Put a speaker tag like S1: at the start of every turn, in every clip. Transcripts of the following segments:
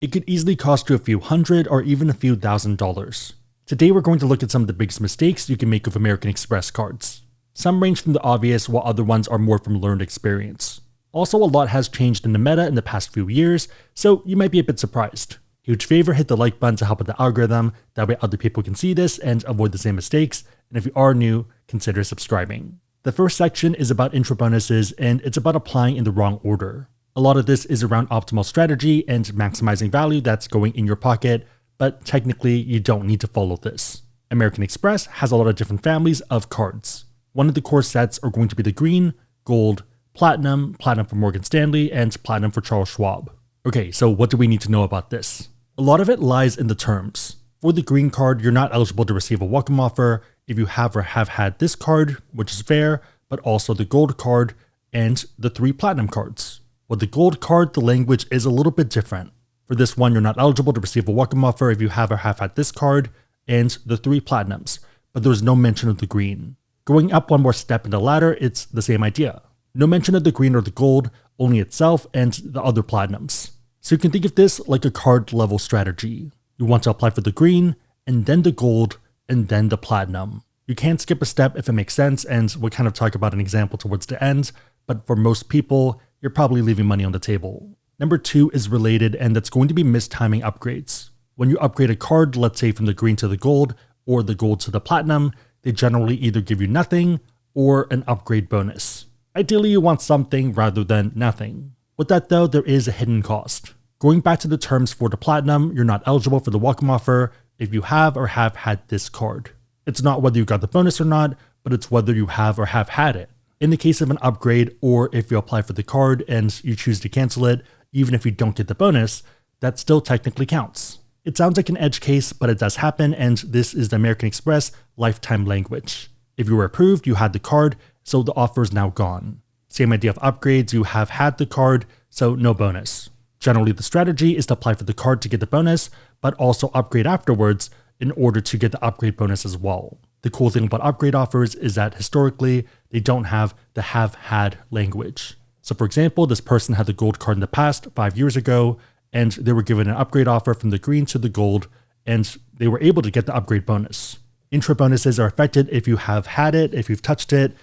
S1: It could easily cost you a few hundred or even a few $1,000s. Today we're going to look at some of the biggest mistakes you can make with American Express cards. Some range from the obvious while other ones are more from learned experience. Also, a lot has changed in the meta in the past few years, so you might be a bit surprised. Huge favor, hit the like button to help with the algorithm, that way other people can see this and avoid the same mistakes, and if you are new, consider subscribing. The first section is about intro bonuses, and it's about applying in the wrong order. A lot of this is around optimal strategy and maximizing value that's going in your pocket, but technically you don't need to follow this. American Express has a lot of different families of cards. One of the core sets are going to be the green, gold, platinum, platinum for Morgan Stanley, and platinum for Charles Schwab. Okay, so what do we need to know about this? A lot of it lies in the terms. For the green card, you're not eligible to receive a welcome offer if you have or have had this card, which is fair, but also the gold card and the 3 platinum cards. With the gold card, the language is a little bit different. For this one, you're not eligible to receive a welcome offer if you have or have had this card and the 3 platinums, but there's no mention of the green. Going up one more step in the ladder, it's the same idea. No mention of the green or the gold, only itself and the other platinums. So you can think of this like a card level strategy. You want to apply for the green, and then the gold, and then the platinum. You can't skip a step if it makes sense, and we'll kind of talk about an example towards the end, but for most people, you're probably leaving money on the table. Number 2 is related, and that's going to be mistiming upgrades. When you upgrade a card, let's say from the green to the gold, or the gold to the platinum, they generally either give you nothing, or an upgrade bonus. Ideally, you want something rather than nothing. With that though, there is a hidden cost. Going back to the terms for the platinum, you're not eligible for the welcome offer if you have or have had this card. It's not whether you got the bonus or not, but it's whether you have or have had it. In the case of an upgrade, or if you apply for the card and you choose to cancel it, even if you don't get the bonus, that still technically counts. It sounds like an edge case, but it does happen, and this is the American Express lifetime language. If you were approved, you had the card, so the offer is now gone. Same idea of upgrades, you have had the card, so no bonus. Generally, the strategy is to apply for the card to get the bonus, but also upgrade afterwards in order to get the upgrade bonus as well. The cool thing about upgrade offers is that historically, they don't have the have had language. So for example, this person had the gold card in the past 5 years ago, and they were given an upgrade offer from the green to the gold, and they were able to get the upgrade bonus. Intro bonuses are affected if you have had it, if you've touched it.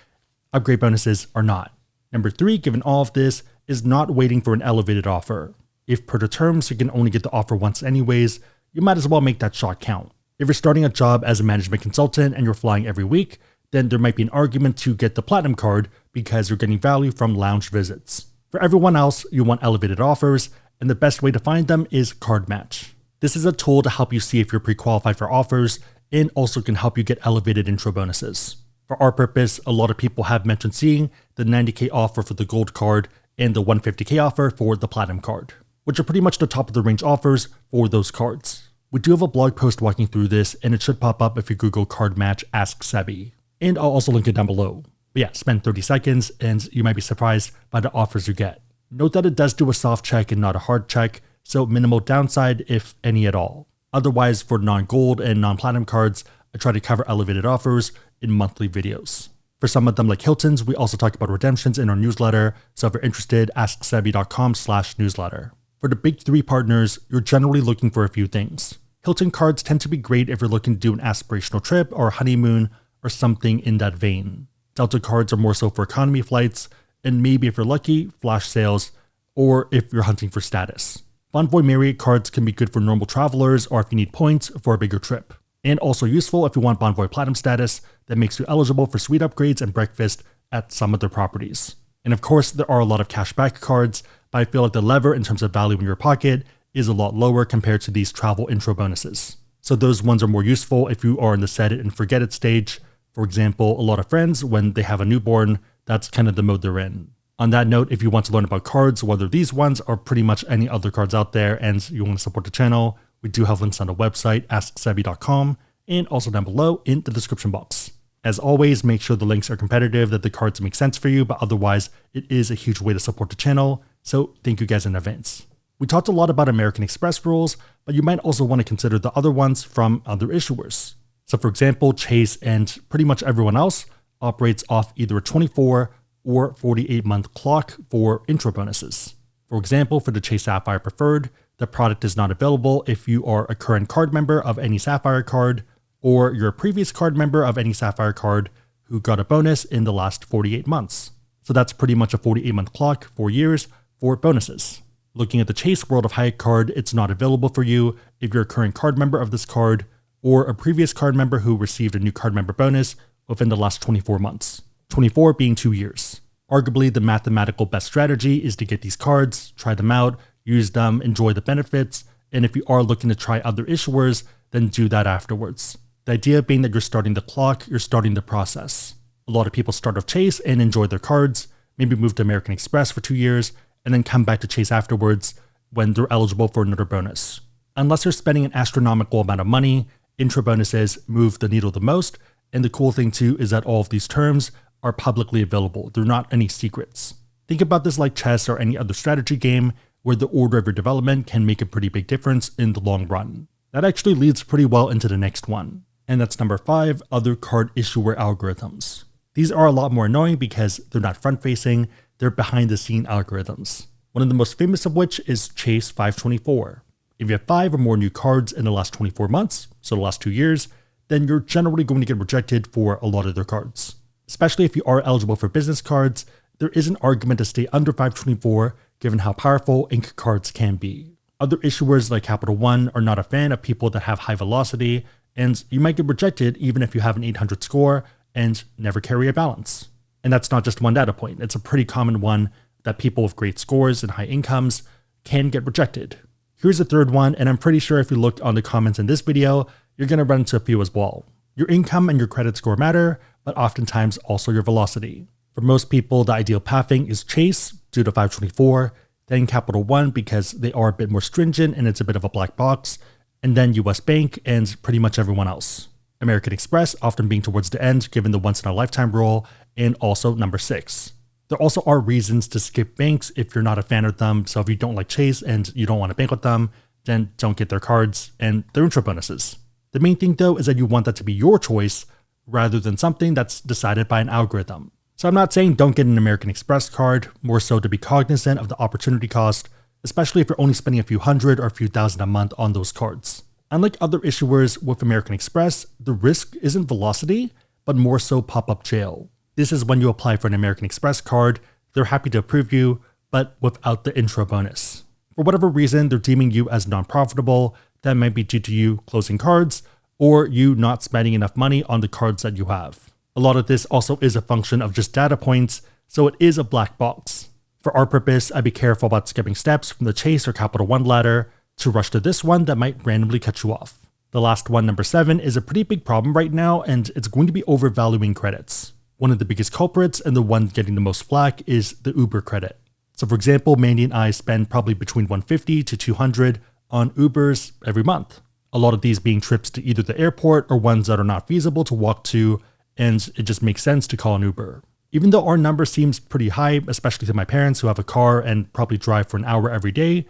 S1: Upgrade bonuses are not. Number 3, given all of this, is not waiting for an elevated offer. If per the terms you can only get the offer once anyways, you might as well make that shot count. If you're starting a job as a management consultant and you're flying every week, then there might be an argument to get the platinum card because you're getting value from lounge visits. For everyone else, you want elevated offers, and the best way to find them is Card Match. This is a tool to help you see if you're pre-qualified for offers and also can help you get elevated intro bonuses. For our purpose, a lot of people have mentioned seeing the 90K offer for the gold card and the 150K offer for the platinum card, which are pretty much the top of the range offers for those cards. We do have a blog post walking through this, and it should pop up if you Google Card Match AskSebby. And I'll also link it down below. But yeah, spend 30 seconds and you might be surprised by the offers you get. Note that it does do a soft check and not a hard check, so minimal downside if any at all. Otherwise, for non-gold and non-platinum cards, I try to cover elevated offers in monthly videos. For some of them like Hilton's, we also talk about redemptions in our newsletter, so if you're interested, AskSebby.com/newsletter. For the big 3 partners, you're generally looking for a few things. Hilton cards tend to be great if you're looking to do an aspirational trip or a honeymoon or something in that vein. Delta cards are more so for economy flights, and maybe if you're lucky, flash sales, or if you're hunting for status. Bonvoy Marriott cards can be good for normal travelers or if you need points for a bigger trip. And also useful if you want Bonvoy Platinum status that makes you eligible for suite upgrades and breakfast at some of their properties. And of course, there are a lot of cashback cards, but I feel like the lever in terms of value in your pocket is a lot lower compared to these travel intro bonuses. So those ones are more useful if you are in the set it and forget it stage. For example, a lot of friends, when they have a newborn, that's kind of the mode they're in. On that note, if you want to learn about cards, whether these ones or pretty much any other cards out there, and you want to support the channel, we do have links on the website, AskSebby.com, and also down below in the description box. As always, make sure the links are competitive, that the cards make sense for you, but otherwise, it is a huge way to support the channel, so thank you guys in advance. We talked a lot about American Express rules, but you might also want to consider the other ones from other issuers. So for example, Chase and pretty much everyone else operates off either a 24 or 48-month clock for intro bonuses. For example, for the Chase Sapphire Preferred, The product is not available if you are a current card member of any Sapphire card, or you're a previous card member of any Sapphire card who got a bonus in the last 48 months. So that's pretty much a 48-month clock, 4 years, for bonuses. Looking at the Chase World of Hyatt card, it's not available for you if you're a current card member of this card, or a previous card member who received a new card member bonus within the last 24 months. 24 being 2 years. Arguably, the mathematical best strategy is to get these cards, try them out, use them, enjoy the benefits, and if you are looking to try other issuers, then do that afterwards. The idea being that you're starting the clock, you're starting the process. A lot of people start off Chase and enjoy their cards, maybe move to American Express for 2 years, and then come back to Chase afterwards when they're eligible for another bonus. Unless you're spending an astronomical amount of money, intro bonuses move the needle the most, and the cool thing too is that all of these terms are publicly available. They're not any secrets. Think about this like chess or any other strategy game where the order of your development can make a pretty big difference in the long run. That actually leads pretty well into the next one. And that's number 5, other card issuer algorithms. These are a lot more annoying because they're not front-facing, they're behind-the-scene algorithms. One of the most famous of which is Chase 524. If you have 5 or more new cards in the last 24 months, so the last 2 years, then you're generally going to get rejected for a lot of their cards. Especially if you are eligible for business cards, there is an argument to stay under 524 given how powerful ink cards can be. Other issuers like Capital One are not a fan of people that have high velocity, and you might get rejected even if you have an 800 score and never carry a balance. And that's not just one data point, it's a pretty common one that people with great scores and high incomes can get rejected. Here's a third one, and I'm pretty sure if you look on the comments in this video, you're going to run into a few as well. Your income and your credit score matter, but oftentimes also your velocity. For most people, the ideal pathing is Chase due to 524, then Capital One because they are a bit more stringent and it's a bit of a black box, and then US Bank and pretty much everyone else. American Express often being towards the end given the once-in-a-lifetime rule, and also number 6. There also are reasons to skip banks if you're not a fan of them, so if you don't like Chase and you don't want to bank with them, then don't get their cards and their intro bonuses. The main thing though is that you want that to be your choice rather than something that's decided by an algorithm. So I'm not saying don't get an American Express card, more so to be cognizant of the opportunity cost, especially if you're only spending a few hundred or a few thousand a month on those cards. Unlike other issuers with American Express, the risk isn't velocity, but more so pop-up jail. This is when you apply for an American Express card, they're happy to approve you, but without the intro bonus. For whatever reason, they're deeming you as non-profitable. That might be due to you closing cards, or you not spending enough money on the cards that you have. A lot of this also is a function of just data points, so it is a black box. For our purpose, I'd be careful about skipping steps from the Chase or Capital One ladder to rush to this one that might randomly cut you off. The last one, number 7, is a pretty big problem right now, and it's going to be overvaluing credits. One of the biggest culprits and the one getting the most flack is the Uber credit. So for example, Mandy and I spend probably between $150 to $200 on Ubers every month. A lot of these being trips to either the airport or ones that are not feasible to walk to, and it just makes sense to call an Uber. Even though our number seems pretty high, especially to my parents who have a car and probably drive for an hour every day,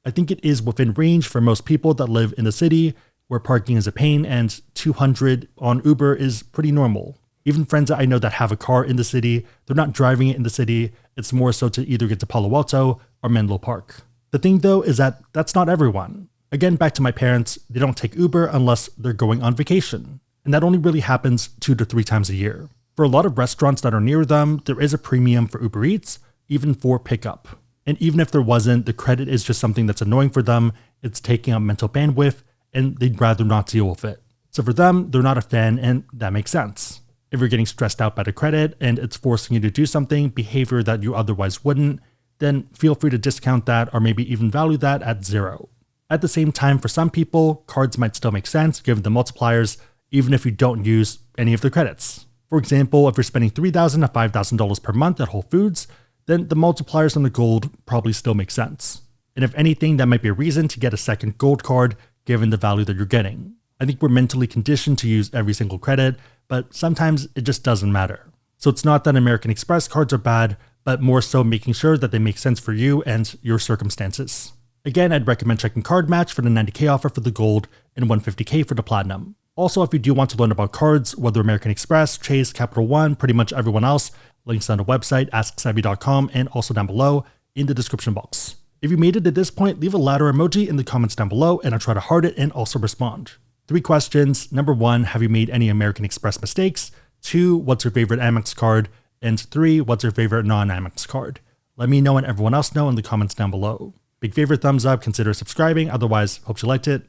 S1: I think it is within range for most people that live in the city where parking is a pain, and $200 on Uber is pretty normal. Even friends that I know that have a car in the city, they're not driving it in the city, it's more so to either get to Palo Alto or Menlo Park. The thing though is that that's not everyone. Again, back to my parents, they don't take Uber unless they're going on vacation. And that only really happens 2 to 3 times a year. For a lot of restaurants that are near them, there is a premium for Uber Eats, even for pickup. And even if there wasn't, the credit is just something that's annoying for them, it's taking up mental bandwidth, and they'd rather not deal with it. So for them, they're not a fan, and that makes sense. If you're getting stressed out by the credit and it's forcing you to do something, behavior that you otherwise wouldn't, then feel free to discount that or maybe even value that at 0. At the same time, for some people, cards might still make sense given the multipliers, even if you don't use any of the credits. For example, if you're spending $3,000 to $5,000 per month at Whole Foods, then the multipliers on the gold probably still make sense. And if anything, that might be a reason to get a second gold card given the value that you're getting. I think we're mentally conditioned to use every single credit, but sometimes it just doesn't matter. So it's not that American Express cards are bad, but more so making sure that they make sense for you and your circumstances. Again, I'd recommend checking Card Match for the $90K offer for the gold and $150K for the platinum. Also, if you do want to learn about cards, whether American Express, Chase, Capital One, pretty much everyone else, links on the website, AskSebby.com, and also down below in the description box. If you made it at this point, leave a ladder emoji in the comments down below and I'll try to heart it and also respond. 3 questions. Number 1, have you made any American Express mistakes? 2, what's your favorite Amex card? And 3, what's your favorite non-Amex card? Let me know and everyone else know in the comments down below. Big favorite, thumbs up, consider subscribing. Otherwise, hope you liked it.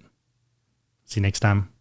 S1: See you next time.